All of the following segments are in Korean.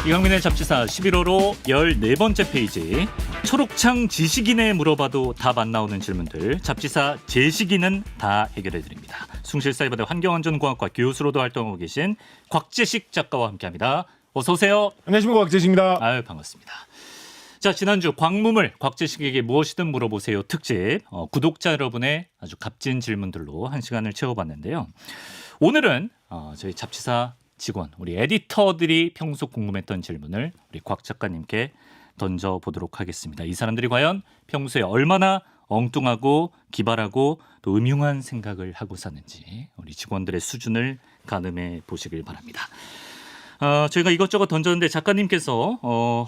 이강민의 잡지사 11호로 14번째 페이지. 초록창 지식인에 물어봐도 답 안 나오는 질문들. 잡지사 제식인은 다 해결해드립니다. 숭실사이버대 환경안전공학과 교수로도 활동하고 계신 곽재식 작가와 함께합니다. 어서 오세요. 안녕하십니까, 곽재식입니다. 아유, 반갑습니다. 자, 지난주 광무물 곽재식에게 무엇이든 물어보세요 특집, 구독자 여러분의 아주 값진 질문들로 한 시간을 채워봤는데요. 오늘은 저희 잡지사 직원, 우리 에디터들이 평소 궁금했던 질문을 우리 곽 작가님께 던져보도록 하겠습니다. 이 사람들이 과연 평소에 얼마나 엉뚱하고 기발하고 또 음흉한 생각을 하고 사는지 우리 직원들의 수준을 가늠해 보시길 바랍니다. 저희가 이것저것 던졌는데 작가님께서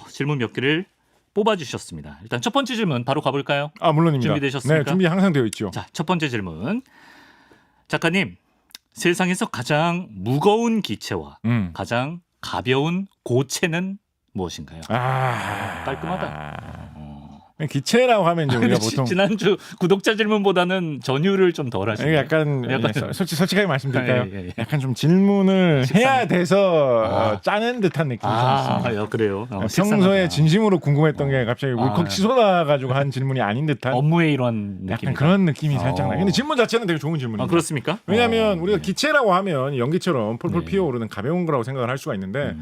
질문 몇 개를 뽑아주셨습니다. 일단 첫 번째 질문 바로 가볼까요? 물론입니다. 준비되셨습니까? 네, 준비 항상 되어 있죠. 자, 첫 번째 질문. 작가님, 세상에서 가장 무거운 기체와 가장 가벼운 고체는 무엇인가요? 깔끔하다. 기체라고 하면 이제 우리가 근데 보통 지난주 구독자 질문보다는 전율을 좀 덜 하시네요. 약간 솔직하게 말씀드릴까요? 예. 약간 좀 질문을 해야 돼서 짜는 듯한 느낌이 좀 있습니다. 그래요. 평소에 진심으로 궁금했던 게 갑자기 울컥 치솟아가지고 한 질문이 아닌 듯한 업무의 일환 느낌. 약간 그런 느낌이 살짝 나요. 근데 질문 자체는 되게 좋은 질문입니다. 그렇습니까? 왜냐하면 우리가 기체라고 하면 연기처럼 폴폴 피어오르는 가벼운 거라고 생각을 할 수가 있는데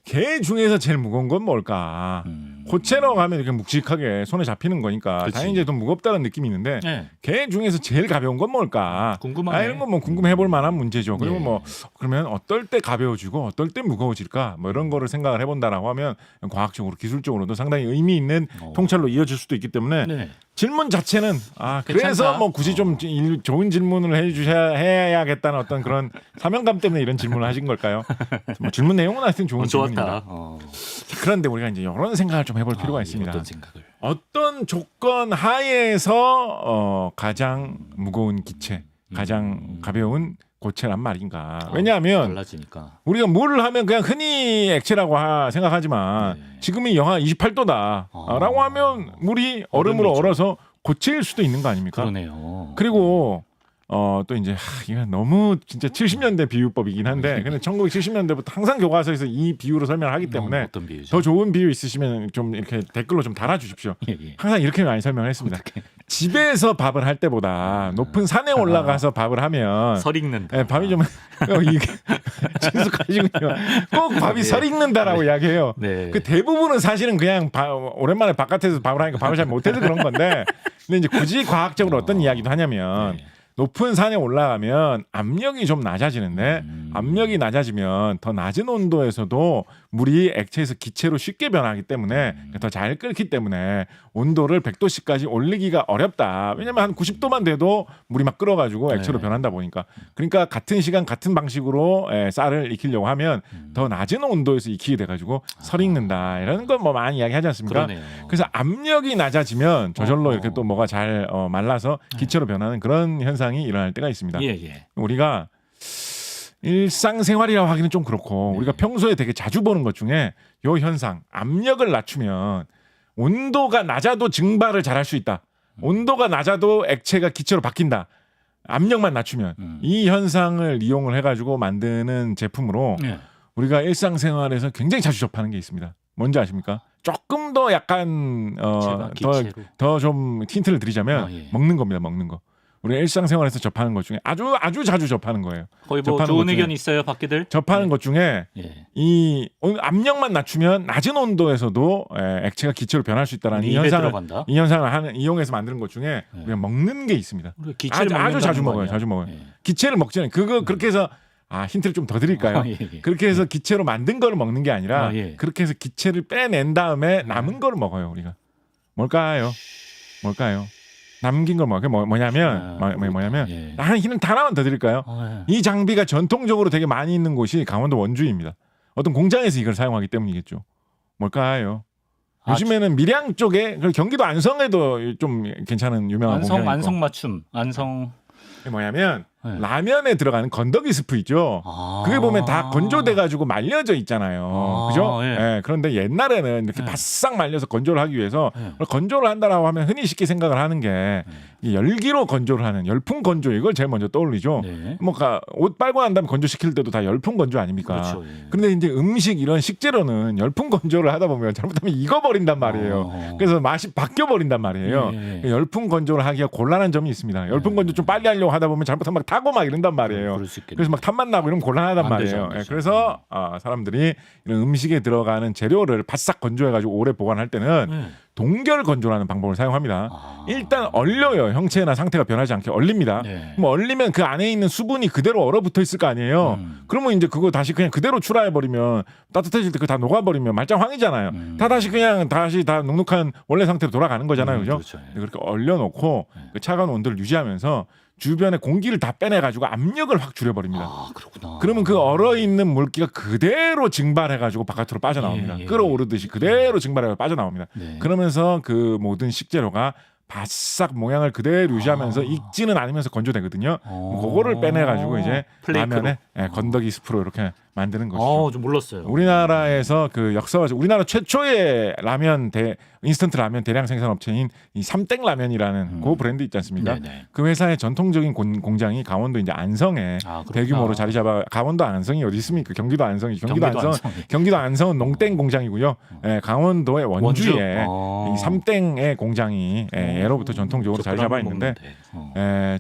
개 중에서 제일 무거운 건 뭘까? 고체라고 하면 이렇게 묵직하게 손에 잡히는 거니까 그치. 당연히 이제 좀 무겁다는 느낌이 있는데 네. 개 중에서 제일 가벼운 건 뭘까? 궁금하네. 이런 건 뭐 궁금해볼 만한 문제죠. 그리고 네. 뭐 그러면 어떨 때 가벼워지고 어떨 때 무거워질까? 뭐 이런 거를 생각을 해본다라고 하면 과학적으로 기술적으로도 상당히 의미 있는 통찰로 이어질 수도 있기 때문에 네. 질문 질문 자체는 그래서 뭐 굳이 좀 좋은 질문을 해야겠다는 어떤 그런 사명감 때문에 이런 질문을 하신 걸까요? 뭐 질문 내용은 하여튼 좋은 질문입니다. 좋았다. 그런데 우리가 이제 이런 생각을 좀 해볼 필요가 있습니다. 어떤 생각을? 어떤 조건 하에서 가장 무거운 기체, 가장 가벼운 고체란 말인가? 왜냐하면 달라지니까. 우리가 뭘 하면 그냥 흔히 액체라고 생각하지만 지금이 영하 28도다라고 하면 물이 얼음으로 얼음이죠. 얼어서 고체일 수도 있는 거 아닙니까? 그러네요. 그리고 또 이제 이건 너무 진짜 70년대 비유법이긴 한데 근데 1970년대부터 항상 교과서에서 이 비유로 설명을 하기 때문에 어떤 비유죠? 더 좋은 비유 있으시면 좀 이렇게 댓글로 좀 달아주십시오. 예. 항상 이렇게 많이 설명을 했습니다. 집에서 밥을 할 때보다 높은 산에 올라가서 밥을 하면 설익는다. 밥이 좀 이게 친숙하시군요. 꼭 밥이 설익는다라고 이야기해요. 네. 그 대부분은 사실은 그냥 오랜만에 바깥에서 밥을 하니까 밥을 잘 못해서 그런 건데 근데 이제 굳이 과학적으로 어떤 이야기도 하냐면 높은 산에 올라가면 압력이 좀 낮아지는데 압력이 낮아지면 더 낮은 온도에서도 물이 액체에서 기체로 쉽게 변하기 때문에 더 잘 끓기 때문에 온도를 100도씨까지 올리기가 어렵다. 왜냐하면 한 90도만 돼도 물이 막 끓어가지고 액체로 변한다 보니까. 그러니까 같은 시간 같은 방식으로 쌀을 익히려고 하면 더 낮은 온도에서 익히게 돼가지고 설이 익는다. 이런 건 뭐 많이 이야기하지 않습니까? 그러네요. 그래서 압력이 낮아지면 저절로 이렇게 또 뭐가 잘 말라서 기체로 변하는 그런 현상이 일어날 때가 있습니다. 예. 우리가 일상생활이라고 하기는 좀 그렇고 우리가 평소에 되게 자주 보는 것 중에 요 현상 압력을 낮추면 온도가 낮아도 증발을 잘할 수 있다. 온도가 낮아도 액체가 기체로 바뀐다. 압력만 낮추면 이 현상을 이용을 해가지고 만드는 제품으로 우리가 일상생활에서 굉장히 자주 접하는 게 있습니다. 뭔지 아십니까? 조금 더 약간 더 좀 힌트를 드리자면 먹는 겁니다. 먹는 거. 우리가 일상생활에서 접하는 것 중에 아주 자주 접하는 거예요. 거의 뭐 좋은 의견 있어요, 밖에들? 접하는 것 중에 이 압력만 낮추면 낮은 온도에서도 액체가 기체로 변할 수 있다는 이 현상을 이용해서 만드는 것 중에 우리가 먹는 게 있습니다. 아주 자주 먹어요. 기체를 먹지는 그렇게 해서 힌트를 좀 더 드릴까요? 그렇게 해서 기체로 만든 거를 먹는 게 아니라 그렇게 해서 기체를 빼낸 다음에 남은 거를 먹어요. 우리가 뭘까요? 남긴 걸 뭐냐면 한 힌트 하나만 더 드릴까요? 이 장비가 전통적으로 되게 많이 있는 곳이 강원도 원주입니다. 어떤 공장에서 이걸 사용하기 때문이겠죠. 뭘까요? 요즘에는 밀양 쪽에 경기도 안성에도 좀 괜찮은 유명한 공장이 있고. 안성 맞춤. 뭐냐면 라면에 들어가는 건더기 스프 있죠. 그게 보면 다 건조돼가지고 말려져 있잖아요. 그죠? 그런데 옛날에는 이렇게 바싹 말려서 건조를 하기 위해서 건조를 한다라고 하면 흔히 쉽게 생각을 하는 게 이 열기로 건조를 하는 열풍 건조 이걸 제일 먼저 떠올리죠. 네. 뭐 옷 빨고 난 다음에 건조시킬 때도 다 열풍 건조 아닙니까? 그렇죠. 예. 그런데 이제 음식 이런 식재료는 열풍 건조를 하다 보면 잘못하면 익어버린단 말이에요. 그래서 맛이 바뀌어 버린단 말이에요. 예. 열풍 건조를 하기가 곤란한 점이 있습니다. 열풍 건조 좀 빨리 하려고 하다 보면 잘못하면 막 타고 막 이런단 말이에요. 그래서 막 탄맛 나고 이러면 곤란하단 말이에요. 되죠. 그래서 사람들이 이런 음식에 들어가는 재료를 바싹 건조해가지고 오래 보관할 때는 동결 건조라는 방법을 사용합니다. 일단 얼려요. 형체나 상태가 변하지 않게 얼립니다. 네. 뭐 얼리면 그 안에 있는 수분이 그대로 얼어붙어 있을 거 아니에요. 그러면 이제 그거 다시 그냥 그대로 출하해 버리면 따뜻해질 때 그 다 녹아버리면 말짱황이잖아요. 다시 다 눅눅한 원래 상태로 돌아가는 거잖아요, 그죠? 그렇죠. 그렇게 얼려놓고 그 차가운 온도를 유지하면서 주변에 공기를 다 빼내가지고 압력을 확 줄여버립니다. 그렇구나. 그러면 그 얼어있는 물기가 그대로 증발해가지고 바깥으로 빠져나옵니다. 끌어오르듯이 그대로 증발해서 빠져나옵니다. 네. 그러면서 그 모든 식재료가 바싹 모양을 그대로 유지하면서 익지는 않으면서 건조되거든요. 그거를 빼내가지고 이제 플레이크로. 라면에 건더기 스프로 이렇게 만드는 것이죠. 좀 몰랐어요. 우리나라에서 그 역사가 우리나라 최초의 인스턴트 라면 대량 생산 업체인 이 삼땡 라면이라는 그 브랜드 있지 않습니까? 네네. 그 회사의 전통적인 공장이 강원도 이제 안성에 대규모로 자리 잡아. 강원도 안성이 어디 있습니까? 경기도 안성이 경기도 안성은 농땡 공장이고요. 강원도의 원주에 이 삼땡의 공장이 예로부터 전통적으로 자리 잡아 있는데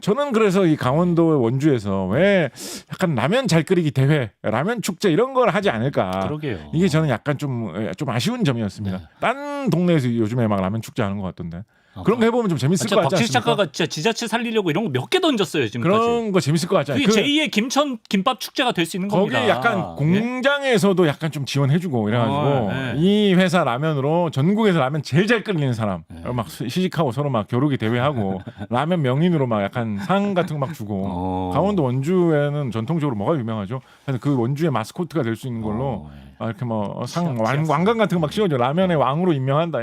저는 그래서 이 강원도 원주에서 왜 약간 라면 잘 끓이기 대회, 라면 축제 이런 걸 하지 않을까? 그러게요. 이게 저는 약간 좀 아쉬운 점이었습니다. 네. 딴 동네에서 요즘에 막 라면 축제 하는 것 같던데. 그런 거 해보면 좀 재밌을 것 같지 않습니까? 박지식 작가가 진짜 지자체 살리려고 이런 거 몇 개 던졌어요 지금까지. 그런 거 재밌을 것 같지 않아요? 그게 제2의 김천 김밥 축제가 될 수 있는 겁니다. 거기에 약간 공장에서도 약간 좀 지원해주고 이래가지고 이 회사 라면으로 전국에서 라면 제일 잘 끓이는 사람 막 시식하고 서로 막 겨루기 대회하고 라면 명인으로 막 약간 상 같은 거 막 주고 강원도 원주에는 전통적으로 뭐가 유명하죠? 그래서 그 원주의 마스코트가 될 수 있는 걸로 이렇게 뭐 왕관 같은 거 막 씌워줘 라면의 왕으로 임명한다.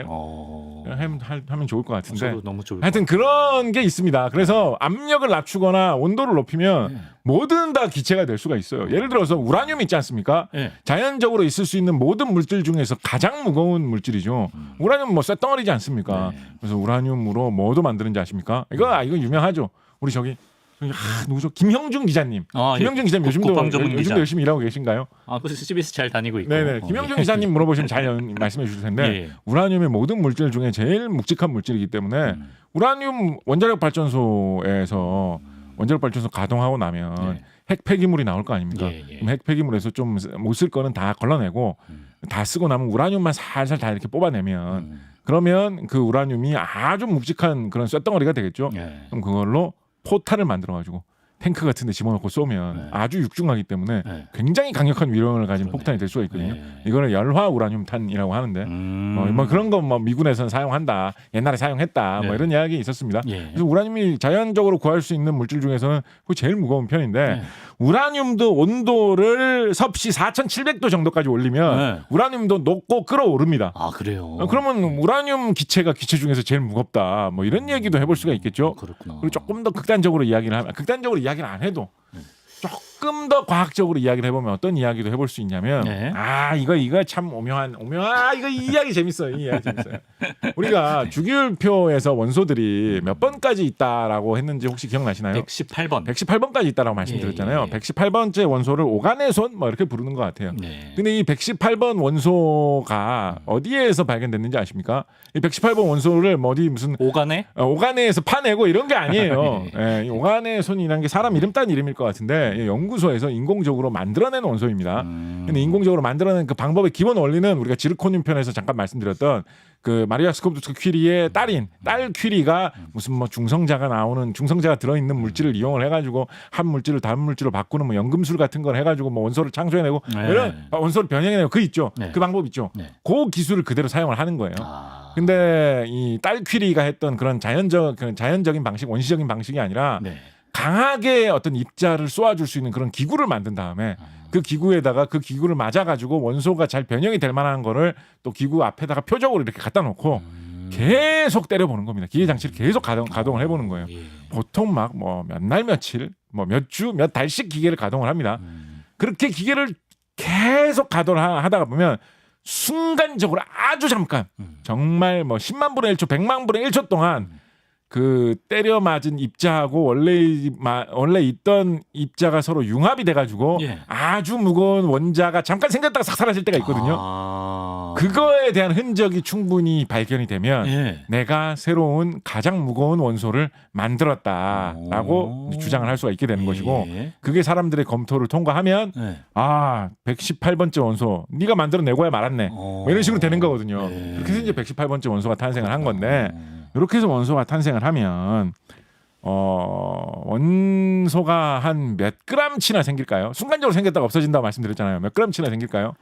하면 좋을 것 같은데. 너무 좋을 하여튼 그런 게 있습니다. 그래서 압력을 낮추거나 온도를 높이면 뭐든 다 기체가 될 수가 있어요. 예를 들어서 우라늄 있지 않습니까? 자연적으로 있을 수 있는 모든 물질 중에서 가장 무거운 물질이죠. 우라늄 뭐 쇳덩어리지 않습니까? 그래서 우라늄으로 뭐도 만드는지 아십니까? 이거 유명하죠. 우리 누구죠? 김형준 기자님. 김형준 기자님 요즘도 열심히 일하고 계신가요? 그래서 CBS 잘 다니고 있고. 네네. 김형준 기자님 물어보시면 잘 말씀해 주실 텐데 우라늄의 모든 물질 중에 제일 묵직한 물질이기 때문에 우라늄 원자력 발전소 가동하고 나면 핵 폐기물이 나올 거 아닙니까? 그럼 핵 폐기물에서 좀 못 쓸 거는 다 걸러내고 다 쓰고 나면 우라늄만 살살 다 이렇게 뽑아내면 그러면 그 우라늄이 아주 묵직한 그런 쇳덩어리가 되겠죠. 그럼 그걸로 포탄을 만들어가지고 탱크 같은 데 집어넣고 쏘면 아주 육중하기 때문에 굉장히 강력한 위력을 가진 폭탄이 될 수가 있거든요. 이거를 열화 우라늄탄이라고 하는데 뭐 그런 거 뭐 미군에서는 사용한다. 옛날에 사용했다. 뭐 이런 이야기 있었습니다. 그래서 우라늄이 자연적으로 구할 수 있는 물질 중에서는 그게 제일 무거운 편인데 우라늄도 온도를 섭씨 4,700도 정도까지 올리면 우라늄도 녹고 끓어오릅니다. 그래요? 그러면 우라늄 기체가 기체 중에서 제일 무겁다. 뭐 이런 얘기도 해볼 수가 있겠죠. 그렇구나. 그리고 조금 더 극단적으로 이야기를 하면 극단적으로 이야기를 안 해도 조금 더 과학적으로 이야기를 해보면 어떤 이야기도 해볼 수 있냐면 이거 참 오묘한 이 이야기 재밌어요. 이 이야기 재밌어요. 우리가 주기율표에서 원소들이 몇 번까지 있다라고 했는지 혹시 기억나시나요? 118번까지 있다라고 말씀드렸잖아요. 118번째 원소를 오가네손 뭐 이렇게 부르는 것 같아요. 근데 이 118번 원소가 어디에서 발견됐는지 아십니까? 이 118번 원소를 무슨 오가네에서 파내고 이런 게 아니에요. 이 오가네손이라는 게 사람 이름 딴 이름일 것 같은데 연구소에서 인공적으로 만들어낸 원소입니다. 근데 인공적으로 만들어낸 그 방법의 기본 원리는 우리가 지르코늄 편에서 잠깐 말씀드렸던 그 마리아 스코프스키 퀴리의 딸 퀴리가 무슨 중성자가 들어있는 물질을 이용을 해가지고 한 물질을 다른 물질로 바꾸는 뭐 연금술 같은 걸 해가지고 뭐 원소를 창조해내고 이런 원소를 변형해내고 있죠. 그 방법 있죠. 그 기술을 그대로 사용을 하는 거예요. 근데 이 딸 퀴리가 했던 그런 자연적인 방식, 원시적인 방식이 아니라 강하게 어떤 입자를 쏘아줄 수 있는 그런 기구를 만든 다음에 그 기구에다가 그 기구를 맞아가지고 원소가 잘 변형이 될 만한 거를 또 기구 앞에다가 표적으로 이렇게 갖다 놓고 계속 때려보는 겁니다. 기계 장치를 계속 가동을 해보는 거예요. 보통 막 뭐 몇 날 며칠, 뭐 몇 주, 몇 달씩 기계를 가동을 합니다. 그렇게 기계를 계속 가동을 하다가 보면 순간적으로 아주 잠깐 정말 뭐 10만 분의 1초, 100만 분의 1초 동안 그 때려 맞은 입자하고 원래 있던 입자가 서로 융합이 돼가지고 예. 아주 무거운 원자가 잠깐 생겼다가 싹 사라질 때가 있거든요. 그거에 대한 흔적이 충분히 발견이 되면 예. 내가 새로운 가장 무거운 원소를 만들었다라고 주장을 할 수가 있게 되는 것이고 그게 사람들의 검토를 통과하면 118번째 원소 네가 만들어내고야 말았네 뭐 이런 식으로 되는 거거든요. 그렇게 해서 이제 118번째 원소가 탄생을 한 건데 이렇게 해서 원소가 탄생을 하면 원소가 한 몇 그램치나 생길까요? 순간적으로 생겼다가 없어진다고 말씀드렸잖아요. 몇 그램치나 생길까요?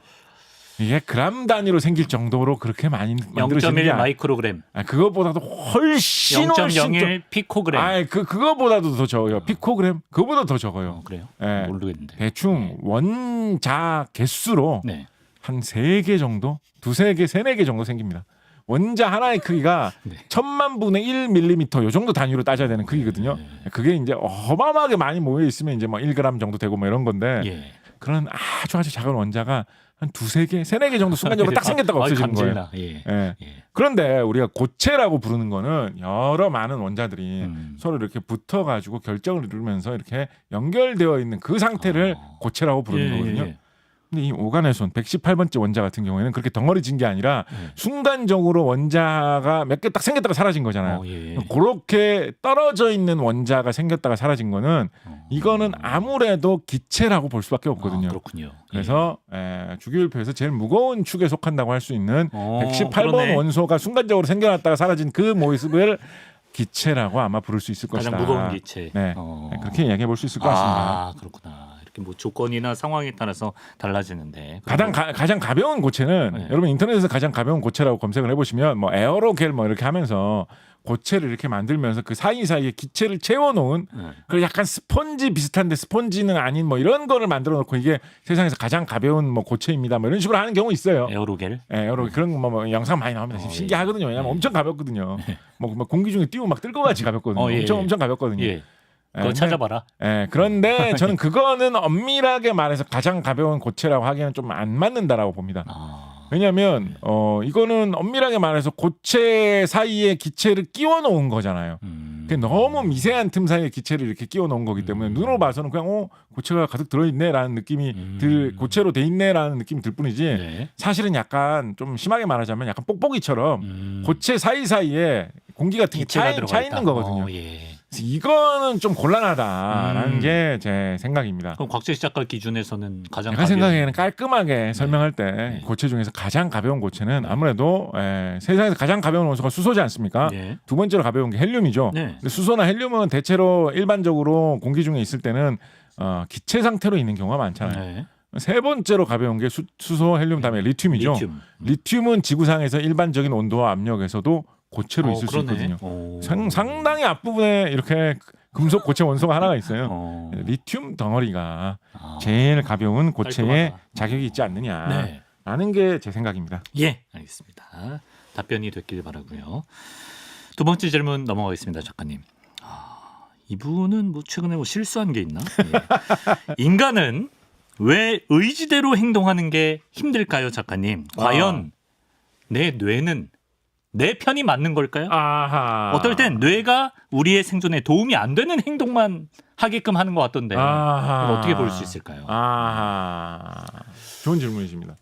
이게 그램 단위로 생길 정도로 그렇게 많이 만들어지는 게 0.1 마이크로그램. 그거보다도 훨씬 0.01 피코그램. 그거보다도 더 적어요. 피코그램 그거보다 더 적어요. 그래요? 예. 모르겠는데. 대충 원자 개수로 한 3개 정도, 2-3개, 3-4개 정도 생깁니다. 원자 하나의 크기가 1000만 분의 1mm 요 정도 단위로 따져야 되는 크기거든요. 그게 이제 어마어마하게 많이 모여 있으면 이제 뭐 1g 정도 되고 뭐 이런 건데 그런 아주 작은 원자가 한 2-3개, 3-4개 정도 순간적으로 딱 생겼다가 없어지는 거예요. 그런데 우리가 고체라고 부르는 거는 여러 많은 원자들이 서로 이렇게 붙어가지고 결정을 이루면서 이렇게 연결되어 있는 그 상태를 고체라고 부르는 거거든요. 근데 이 오가네손 118번째 원자 같은 경우에는 그렇게 덩어리진 게 아니라 순간적으로 원자가 몇 개 딱 생겼다가 사라진 거잖아요. 그렇게 떨어져 있는 원자가 생겼다가 사라진 거는 이거는 아무래도 기체라고 볼 수밖에 없거든요. 그렇군요. 그래서 주기율표에서 제일 무거운 축에 속한다고 할 수 있는 118번 그러네. 원소가 순간적으로 생겨났다가 사라진 그 모습을 기체라고 아마 부를 수 있을 것이다. 가장 무거운 기체. 그렇게 이야기해 볼 수 있을 것 같습니다. 그렇구나. 이렇게 뭐 조건이나 상황에 따라서 달라지는데. 가장 가벼운 고체는 여러분 인터넷에서 가장 가벼운 고체라고 검색을 해보시면 뭐 에어로겔 뭐 이렇게 하면서 고체를 이렇게 만들면서 그 사이사이에 기체를 채워놓은 그 약간 스펀지 비슷한데 스펀지는 아닌 뭐 이런 거를 만들어놓고 이게 세상에서 가장 가벼운 뭐 고체입니다. 뭐 이런 식으로 하는 경우 있어요. 에어로겔. 에어로겔 그런 거 뭐 영상 많이 나옵니다. 신기하거든요. 왜냐면 엄청 가볍거든요. 뭐 공기 중에 띄우고 막 뜰거같이 가볍거든요. 엄청 가볍거든요. 그거 찾아봐라. 그런데 저는 그거는 엄밀하게 말해서 가장 가벼운 고체라고 하기에는 좀 안 맞는다라고 봅니다. 왜냐하면 이거는 엄밀하게 말해서 고체 사이에 기체를 끼워 놓은 거잖아요. 너무 미세한 틈 사이에 기체를 이렇게 끼워 놓은 거기 때문에 눈으로 봐서는 그냥 고체가 가득 들어있네라는 느낌이 고체로 돼 있네라는 느낌이 들 뿐이지 사실은 약간 좀 심하게 말하자면 약간 뽁뽁이처럼 고체 사이사이에 공기 같은 게 차 있는 거거든요. 이거는 좀 곤란하다라는 게 제 생각입니다. 그럼 곽재식 작가 기준에서는 가장 제가 생각에는 깔끔하게 설명할 때 고체 중에서 가장 가벼운 고체는 아무래도 세상에서 가장 가벼운 원소가 수소지 않습니까? 두 번째로 가벼운 게 헬륨이죠. 근데 수소나 헬륨은 대체로 일반적으로 공기 중에 있을 때는 기체 상태로 있는 경우가 많잖아요. 세 번째로 가벼운 게 수소, 헬륨 다음에 리튬이죠. 리튬은 지구상에서 일반적인 온도와 압력에서도 고체로 있을 수 있거든요. 상당히 앞부분에 이렇게 금속 고체 원소가 하나가 있어요. 리튬 덩어리가 제일 가벼운 고체에 자격이 있지 않느냐라는 게 제 생각입니다. 알겠습니다. 답변이 됐길 바라고요. 두 번째 질문 넘어가겠습니다, 작가님. 이분은 뭐 최근에 뭐 실수한 게 있나? 인간은 왜 의지대로 행동하는 게 힘들까요, 작가님? 과연 내 뇌는 내 편이 맞는 걸까요? 어떨 땐 뇌가 우리의 생존에 도움이 안 되는 행동만 하게끔 하는 것 같던데 어떻게 볼 수 있을까요? 좋은 질문이십니다.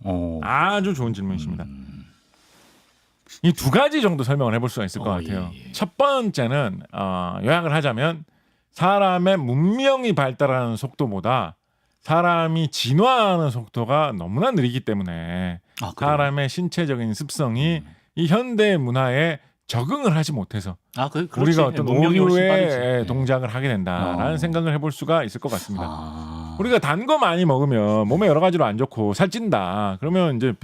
아주 좋은 질문이십니다. 이 두 가지 정도 설명을 해볼 수가 있을 것 같아요. 첫 번째는 요약을 하자면 사람의 문명이 발달하는 속도보다 사람이 진화하는 속도가 너무나 느리기 때문에 사람의 신체적인 습성이 이 현대 문화에 적응을 하지 못해서 우리가 어떤 오류의 동작을 하게 된다라는 생각을 해볼 수가 있을 것 같습니다. 우리가 단 거 많이 먹으면 몸에 여러 가지로 안 좋고 살찐다. 그러면 이제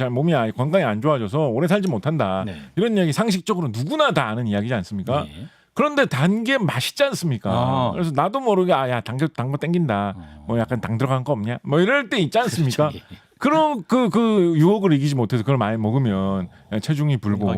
몸이 건강이 안 좋아져서 오래 살지 못한다. 이런 이야기 상식적으로 누구나 다 아는 이야기지 않습니까? 그런데 단 게 맛있지 않습니까? 그래서 나도 모르게 단 거 땡긴다. 뭐 약간 당 들어간 거 없냐? 뭐 이럴 때 있지 않습니까? 그런 그 유혹을 이기지 못해서 그걸 많이 먹으면 체중이 불고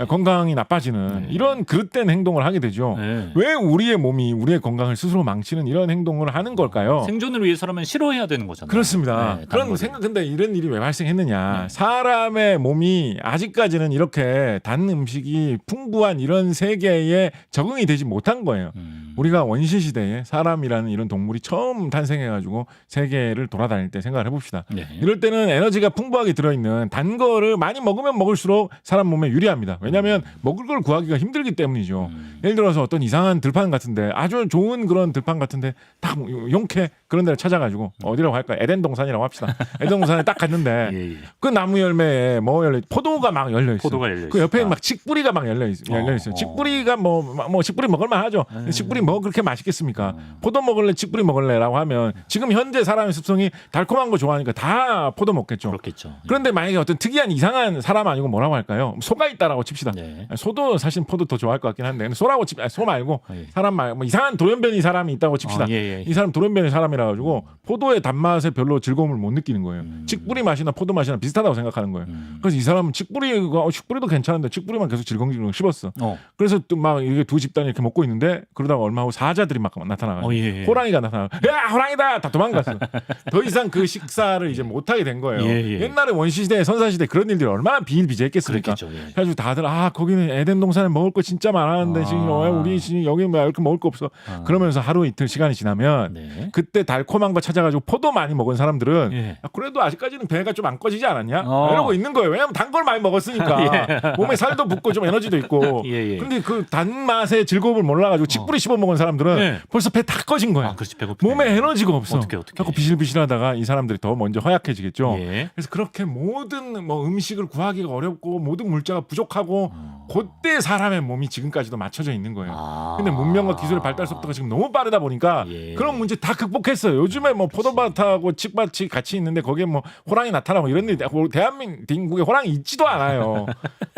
건강이 나빠지는 이런 그릇된 행동을 하게 되죠. 왜 우리의 몸이 우리의 건강을 스스로 망치는 이런 행동을 하는 걸까요? 생존을 위해서라면 싫어해야 되는 거잖아요. 그렇습니다. 그런 생각 근데 이런 일이 왜 발생했느냐? 사람의 몸이 아직까지는 이렇게 단 음식이 풍부한 이런 세계에 적응이 되지 못한 거예요. 우리가 원시 시대에 사람이라는 이런 동물이 처음 탄생해가지고 세계를 돌아다닐 때 생각을 해봅시다. 이럴 때는 에너지가 풍부하게 들어있는 단 거를 많이 먹으면 먹을수록 사람 몸에 유리합니다. 왜냐하면 먹을 걸 구하기가 힘들기 때문이죠. 예를 들어서 어떤 이상한 들판 같은데 아주 좋은 그런 들판 같은데 딱 용케 그런 데를 찾아가지고 어디라고 할까? 에덴 동산이라고 합시다. 에덴 동산에 딱 갔는데 그 나무 열매에 뭐 열려 포도가 막 열려 있어. 그 옆에 막 칡뿌리가 막 열려 있어요. 칡뿌리가 뭐 칡뿌리 먹을만 하죠. 칡뿌리 뭐 그렇게 맛있겠습니까? 포도 먹을래, 칡뿌리 먹을래라고 하면 지금 현재 사람의 습성이 달콤한 거 좋아하니까 다 포도 먹겠죠. 그렇겠죠. 그런데 만약에 어떤 특이한 이상한 사람 아니고 뭐라고 할까요? 소가 있다라고 칩시다. 소도 사실 포도 더 좋아할 것 같긴 한데 소라고 소 말고 사람 말고 뭐 이상한 돌연변이 사람이 있다고 칩시다. 이 사람 돌연변이 사람이라 가지고 포도의 단맛에 별로 즐거움을 못 느끼는 거예요. 칡뿌리 맛이나 포도 맛이나 비슷하다고 생각하는 거예요. 그래서 이 사람은 칡뿌리도 괜찮은데 칡뿌리만 계속 질겅질겅 씹었어. 그래서 또 막 이게 두 집단이 이렇게 먹고 있는데 그러다가 얼마 후 사자들이 막 나타나가지고 호랑이가 나타나고 야 호랑이다 다 도망갔어. 더 이상 그 식사를 이제 못하게 된 거예요. 옛날에 원시시대 선사시대 그런 일들이 얼마나 비일비재했겠습니까? 그래가지고 다들 거기는 에덴 동산에 먹을 거 진짜 많았는데 지금 우리 지금 여기 왜 이렇게 먹을 거 없어. 그러면서 하루 이틀 시간이 지나면 그때 달콤한 거 찾아가지고 포도 많이 먹은 사람들은 그래도 아직까지는 배가 좀 안 꺼지지 않았냐? 이러고 있는 거예요. 왜냐면 단 걸 많이 먹었으니까 몸에 살도 붙고 좀 에너지도 있고. 그런데 그 단맛의 즐거움을 몰라가지고 칡뿌리 씹어 먹은 사람들은 벌써 배 다 꺼진 거야. 몸에 에너지가 없어. 자꾸 비실비실하다가 이 사람들이 더 먼저 허약해지겠죠. 그래서 그렇게 모든 뭐 음식을 구하기가 어렵고 모든 물자가 부족하고 그때 사람의 몸이 지금까지도 맞춰져 있는 거예요. 근데 문명과 기술의 발달 속도가 지금 너무 빠르다 보니까 그런 문제 다 극복했어요. 요즘에 뭐 포도밭하고 칡밭이 같이 있는데 거기에 뭐 호랑이 나타나고 이런 일이 대한민국에 호랑이 있지도 않아요.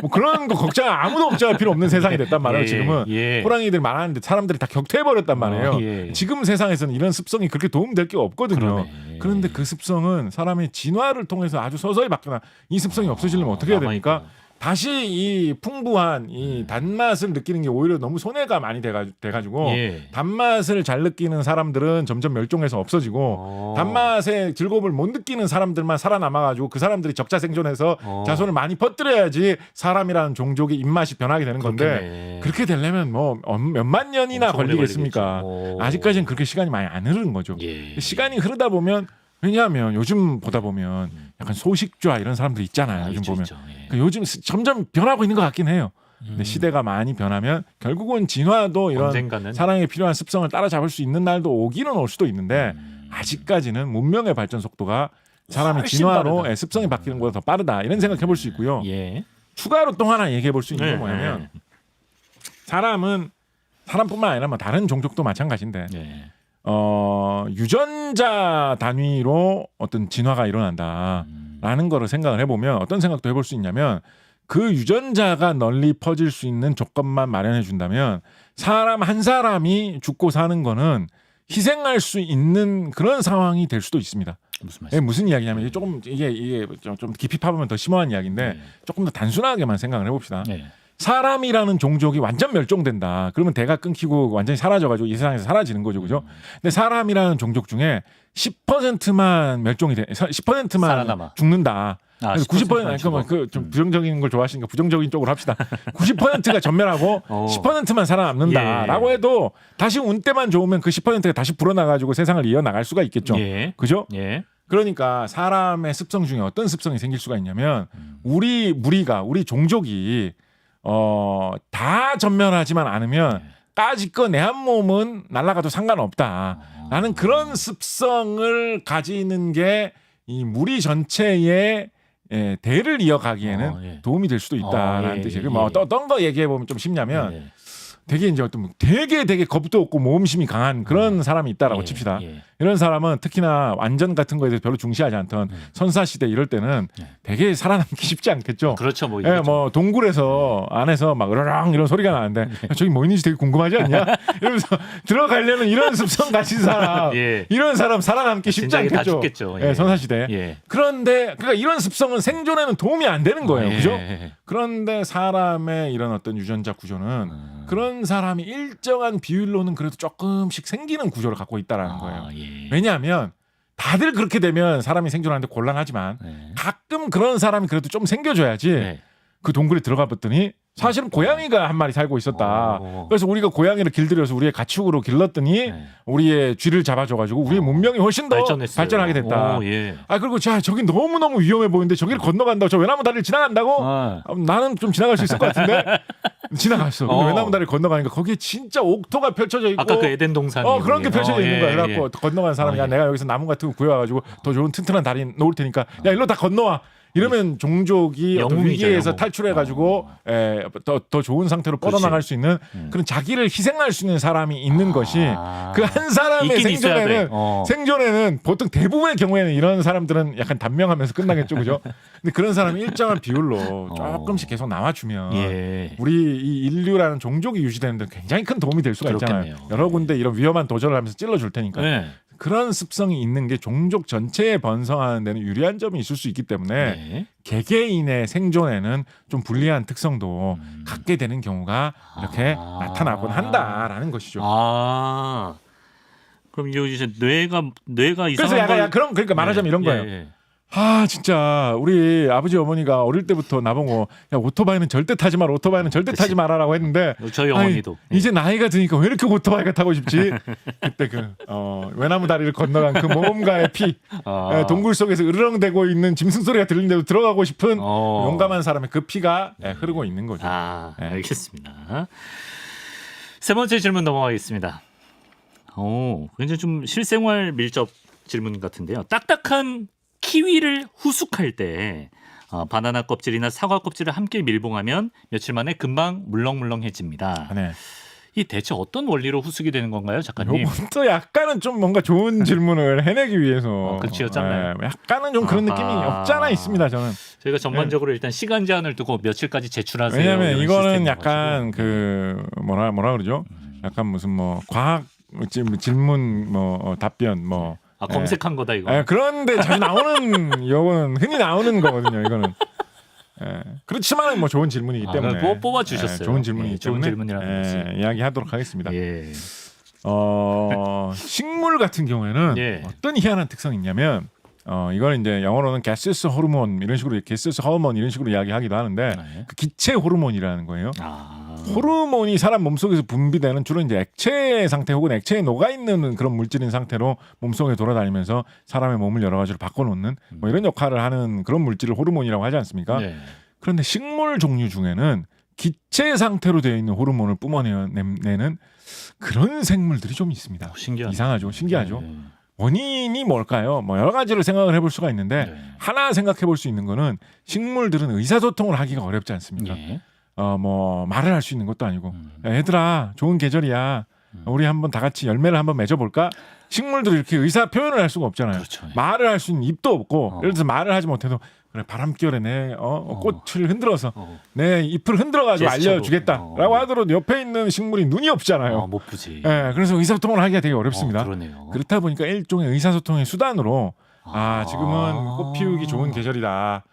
뭐 그런 거 아무도 걱정할 필요 없는 세상이 됐단 말이에요. 지금은 호랑이들 많았는데 사람들이 다 격퇴해버렸단 말이에요. 지금 세상에서는 이런 습성이 그렇게 도움될 게 없거든요. 그런데 그 습성은 사람의 진화를 통해서 아주 서서히 바뀌나 이 습성이 없어지려면 어떻게 해야 됩니까? 다시 이 풍부한 이 단맛을 느끼는 게 오히려 너무 손해가 많이 돼가지고 단맛을 잘 느끼는 사람들은 점점 멸종해서 없어지고 단맛의 즐거움을 못 느끼는 사람들만 살아남아가지고 그 사람들이 적자 생존해서 자손을 많이 퍼뜨려야지 사람이라는 종족의 입맛이 변하게 되는 건데 그렇게 되려면 뭐 몇만 년이나 걸리겠습니까? 아직까지는 그렇게 시간이 많이 안 흐르는 거죠. 시간이 흐르다 보면 왜냐하면 요즘 보다 보면 약간 소식좌 이런 사람들 있잖아요. 요즘 보면 그러니까 요즘 점점 변하고 있는 것 같긴 해요. 근데 시대가 많이 변하면 결국은 진화도 이런 언젠가는 사람에 필요한 습성을 따라잡을 수 있는 날도 오기는 올 수도 있는데 아직까지는 문명의 발전 속도가 사람의 진화로 습성이 바뀌는 것보다 더 빠르다 이런 생각해 볼 수 있고요. 추가로 또 하나 얘기해 볼 수 있는 게 뭐냐면 사람뿐만 아니라 뭐 다른 종족도 마찬가지인데 유전자 단위로 어떤 진화가 일어난다라는 거를 생각을 해보면 어떤 생각도 해볼 수 있냐면 그 유전자가 널리 퍼질 수 있는 조건만 마련해 준다면 사람 한 사람이 죽고 사는 거는 희생할 수 있는 그런 상황이 될 수도 있습니다. 무슨 이야기냐면 이게 좀 깊이 파보면 더 심오한 이야기인데 조금 더 단순하게만 생각을 해봅시다. 사람이라는 종족이 완전 멸종된다. 그러면 대가 끊기고 완전히 사라져가지고 이 세상에서 사라지는 거죠, 그죠? 근데 사람이라는 종족 중에 10%만 멸종이 돼, 10%만 살아남아. 죽는다. 90% 좀 부정적인 걸 좋아하시니까 부정적인 쪽으로 합시다. 90%가 전멸하고 10%만 살아남는다라고 해도 다시 운때만 좋으면 그 10%가 다시 불어나가지고 세상을 이어나갈 수가 있겠죠, 그죠? 그러니까 사람의 습성 중에 어떤 습성이 생길 수가 있냐면 우리 종족이 다 전멸하지만 않으면 까짓거 내 한 몸은 날아가도 상관없다라는 그런 습성을 가지는 게 이 무리 전체의 대를 이어가기에는 도움이 될 수도 있다라는 뜻이에요. 뭐 어떤 거 얘기해 보면 좀 쉽냐면 되게 이제 어떤 되게 겁도 없고 모험심이 강한 그런 사람이 있다라고 칩시다. 이런 사람은 특히나 완전 같은 거에 대해서 별로 중시하지 않던 선사 시대 이럴 때는 되게 살아남기 쉽지 않겠죠. 그렇죠. 뭐, 뭐 동굴에서 안에서 막 으르렁 이런 소리가 나는데 저기 뭐 있는지 되게 궁금하지 않냐? 이러면서 들어가려는 이런 습성 가진 사람, 이런 사람 살아남기 쉽지 않겠죠. 선사 시대. 그런데 그러니까 이런 습성은 생존에는 도움이 안 되는 거예요. 그죠? 그런데 사람의 이런 어떤 유전자 구조는 그런 사람이 일정한 비율로는 그래도 조금씩 생기는 구조를 갖고 있다라는 거예요. 왜냐하면 다들 그렇게 되면 사람이 생존하는데 곤란하지만 가끔 그런 사람이 그래도 좀 생겨줘야지 그 동굴에 들어가 봤더니 사실은 고양이가 한 마리 살고 있었다. 그래서 우리가 고양이를 길들여서 우리의 가축으로 길렀더니 우리의 쥐를 잡아줘가지고 우리의 문명이 훨씬 더 발전하게 됐다. 그리고 자 저기 너무너무 위험해 보이는데 저기를 건너간다고 저 외나무 다리를 지나간다고? 나는 좀 지나갈 수 있을 것 같은데 지나갔어. 근데 외나무 다리를 건너가니까 거기에 진짜 옥토가 펼쳐져 있고 아까 그 에덴 동산 그런 게 펼쳐져 있는 거야. 그래갖고 건너간 사람이 야 내가 여기서 나무 같은 거 구해와가지고 더 좋은 튼튼한 다리 놓을 테니까 야 일로 다 건너와. 이러면 종족이 어떤 위기에서 탈출해가지고 더 좋은 상태로 뻗어나갈 수 있는 그런 자기를 희생할 수 있는 사람이 있는 것이 그 한 사람의 생존에는 보통 대부분의 경우에는 이런 사람들은 약간 단명하면서 끝나겠죠, 그죠? 근데 그런 사람이 일정한 비율로 조금씩 계속 나와주면 우리 이 인류라는 종족이 유지되는 데 굉장히 큰 도움이 될 수가 있잖아요. 여러 군데 이런 위험한 도전을 하면서 찔러줄 테니까. 그런 습성이 있는 게 종족 전체에 번성하는 데는 유리한 점이 있을 수 있기 때문에 개개인의 생존에는 좀 불리한 특성도 갖게 되는 경우가 이렇게 나타나곤 한다라는 것이죠. 그럼 이제 뇌가 이상한 그래서 약간 그러니까 말하자면 이런 거예요. 진짜 우리 아버지 어머니가 어릴 때부터 나보고 야 오토바이는 절대 타지 마라, 오토바이는 절대 타지 마라라고 했는데 저희 어머니도 이제 나이가 드니까 왜 이렇게 오토바이가 타고 싶지? 그때 외나무 다리를 건너간 그 모험가의 피, 동굴 속에서 으르렁대고 있는 짐승 소리가 들리는데도 들어가고 싶은 용감한 사람의 그 피가 흐르고 있는 거죠. 알겠습니다. 세 번째 질문 넘어가겠습니다. 굉장히 좀 실생활 밀접 질문 같은데요. 딱딱한 키위를 후숙할 때 바나나 껍질이나 사과 껍질을 함께 밀봉하면 며칠 만에 금방 물렁물렁해집니다. 이 대체 어떤 원리로 후숙이 되는 건가요, 작가님? 이것도 약간은 좀 뭔가 좋은 질문을 해내기 위해서 그렇지였잖아요. 약간은 좀 그런 느낌이 없잖아 있습니다. 저는 저희가 전반적으로 일단 시간 제한을 두고 며칠까지 제출하세요. 왜냐하면 이거는 약간 뭐라 그러죠? 약간 무슨 뭐 과학 질문 답변 검색한 거다 이거. 그런데 자주 나오는 이거는 흔히 나오는 거거든요. 이거는. 그렇지만 뭐 좋은 질문이기 때문에 뽑아 주셨어요. 좋은 질문이기 때문에 좋은 질문이라는 거지. 이야기하도록 하겠습니다. 식물 같은 경우에는 어떤 희한한 특성이 있냐면 이걸 이제 영어로는 gaseous 호르몬 이런 식으로 gaseous 호르몬 이런 식으로 이야기하기도 하는데 그 기체 호르몬이라는 거예요. 호르몬이 사람 몸속에서 분비되는 주로 이제 액체 상태 혹은 액체에 녹아 있는 그런 물질인 상태로 몸속에 돌아다니면서 사람의 몸을 여러 가지로 바꿔놓는 뭐 이런 역할을 하는 그런 물질을 호르몬이라고 하지 않습니까? 그런데 식물 종류 중에는 기체 상태로 되어 있는 호르몬을 뿜어내는 그런 생물들이 좀 있습니다. 이상하죠, 신기하죠. 원인이 뭘까요? 뭐 여러 가지를 생각을 해볼 수가 있는데 하나 생각해 볼 수 있는 거는 식물들은 의사소통을 하기가 어렵지 않습니까? 뭐 말을 할 수 있는 것도 아니고 야, 얘들아 좋은 계절이야. 우리 한번 다 같이 열매를 한번 맺어볼까? 식물들이 이렇게 의사 표현을 할 수가 없잖아요. 말을 할 수 있는 입도 없고 예를 들어서 말을 하지 못해도 그래 바람결에 내 꽃을 흔들어서 내 잎을 흔들어가지고 알려주겠다라고 하더라도 옆에 있는 식물이 눈이 없잖아요. 못 보지. 그래서 의사소통을 하기가 되게 어렵습니다. 그러네요. 그렇다 보니까 일종의 의사소통의 수단으로 지금은 꽃 피우기 좋은 계절이다.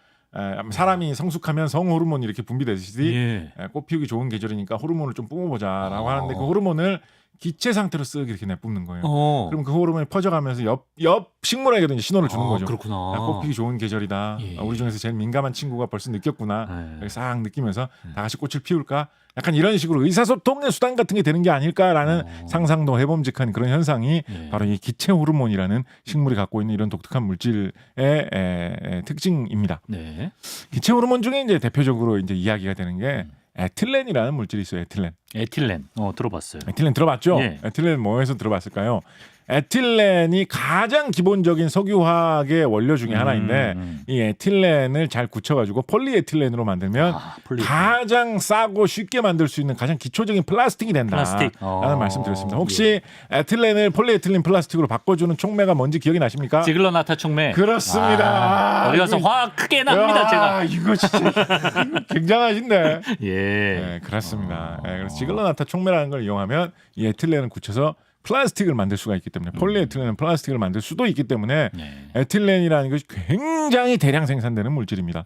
사람이 성숙하면 성호르몬이 이렇게 분비되듯이 꽃 피우기 좋은 계절이니까 호르몬을 좀 뿜어보자라고 하는데 그 호르몬을 기체 상태로 쓱 이렇게 내뿜는 거예요. 그럼 그 호르몬이 퍼져가면서 옆 식물에게도 이제 신호를 주는 거죠. 그렇구나. 꽃 피우기 좋은 계절이다. 우리 중에서 제일 민감한 친구가 벌써 느꼈구나. 싹 느끼면서 다 같이 꽃을 피울까? 약간 이런 식으로 의사소통의 수단 같은 게 되는 게 아닐까라는 상상도 해봄직한 그런 현상이 바로 이 기체 호르몬이라는 식물이 갖고 있는 이런 독특한 물질의 특징입니다. 기체 호르몬 중에 이제 대표적으로 이제 이야기가 되는 게 에틸렌이라는 물질이 있어요. 에틸렌. 들어봤어요. 에틸렌 들어봤죠? 에틸렌 뭐에서 들어봤을까요? 에틸렌이 가장 기본적인 석유화학의 원료 중에 하나인데 이 에틸렌을 잘 굳혀가지고 폴리에틸렌으로 만들면 가장 싸고 쉽게 만들 수 있는 가장 기초적인 플라스틱이 된다라는 말씀드렸습니다. 혹시 에틸렌을 폴리에틸렌 플라스틱으로 바꿔주는 촉매가 뭔지 기억이 나십니까? 지글러나타 촉매. 그렇습니다. 어디 가서 화학 크게 납니다. 제가. 이거 진짜 굉장하신데. 예. 네, 그렇습니다. 그래서 지글러나타 촉매라는 걸 이용하면 이 에틸렌을 굳혀서 플라스틱을 만들 수가 있기 때문에 폴리에틸렌은 플라스틱을 만들 수도 있기 때문에 에틸렌이라는 것이 굉장히 대량 생산되는 물질입니다.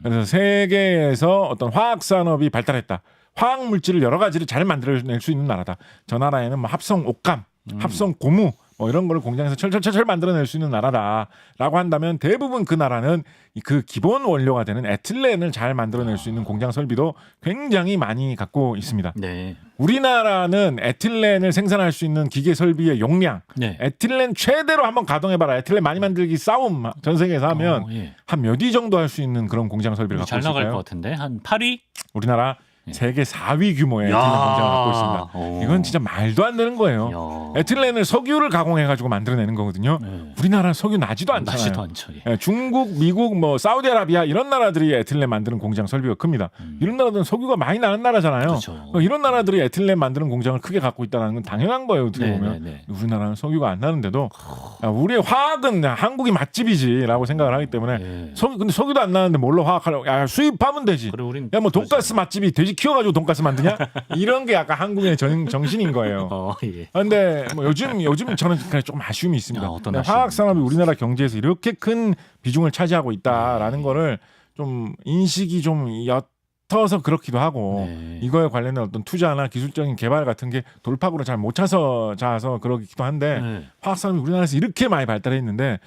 그래서 세계에서 어떤 화학 산업이 발달했다. 화학 물질을 여러 가지를 잘 만들어낼 수 있는 나라다. 저 나라에는 뭐 합성 옥감, 합성 고무 뭐 이런 거를 공장에서 철철철철 만들어낼 수 있는 나라다라고 한다면 대부분 그 나라는 그 기본 원료가 되는 에틸렌을 잘 만들어낼 수 있는 공장 설비도 굉장히 많이 갖고 있습니다. 네. 우리나라는 에틸렌을 생산할 수 있는 기계 설비의 용량, 에틸렌 최대로 한번 가동해봐라. 에틸렌 많이 만들기 싸움 전 세계에서 하면 한 몇 위 정도 할 수 있는 그런 공장 설비를 갖고 있을까요? 잘 나갈 것 같은데 한 8위? 우리나라 세계 4위 규모의 에틸렌 공장을 갖고 있습니다. 이건 진짜 말도 안 되는 거예요. 에틸렌을 석유를 가공해가지고 만들어내는 거거든요. 우리나라 석유 나지도 않잖아요. 나지도 않죠. 중국, 미국, 뭐 사우디아라비아 이런 나라들이 에틸렌 만드는 공장 설비가 큽니다. 이런 나라들은 석유가 많이 나는 나라잖아요. 그렇죠. 이런 나라들이 에틸렌 만드는 공장을 크게 갖고 있다는 건 당연한 거예요. 어떻게 보면 우리나라는 석유가 안 나는데도 우리의 화학은 한국이 맛집이지라고 생각을 하기 때문에 근데 석유도 안 나는데 뭘로 화학하려고? 수입하면 되지. 야, 뭐 돈가스 맛집이 돼지 키워가지고 돈가스 만드냐? 이런 게 약간 한국의 정신인 거예요. 그런데 뭐 요즘 저는 조금 아쉬움이 있습니다. 화학 산업이 우리나라 경제에서 이렇게 큰 비중을 차지하고 있다라는 거를 좀 인식이 좀 옅어서 그렇기도 하고 이거에 관련된 어떤 투자나 기술적인 개발 같은 게 돌파구로 잘 못 차서 그러기도 한데 화학 산업이 우리나라에서 이렇게 많이 발달해 있는데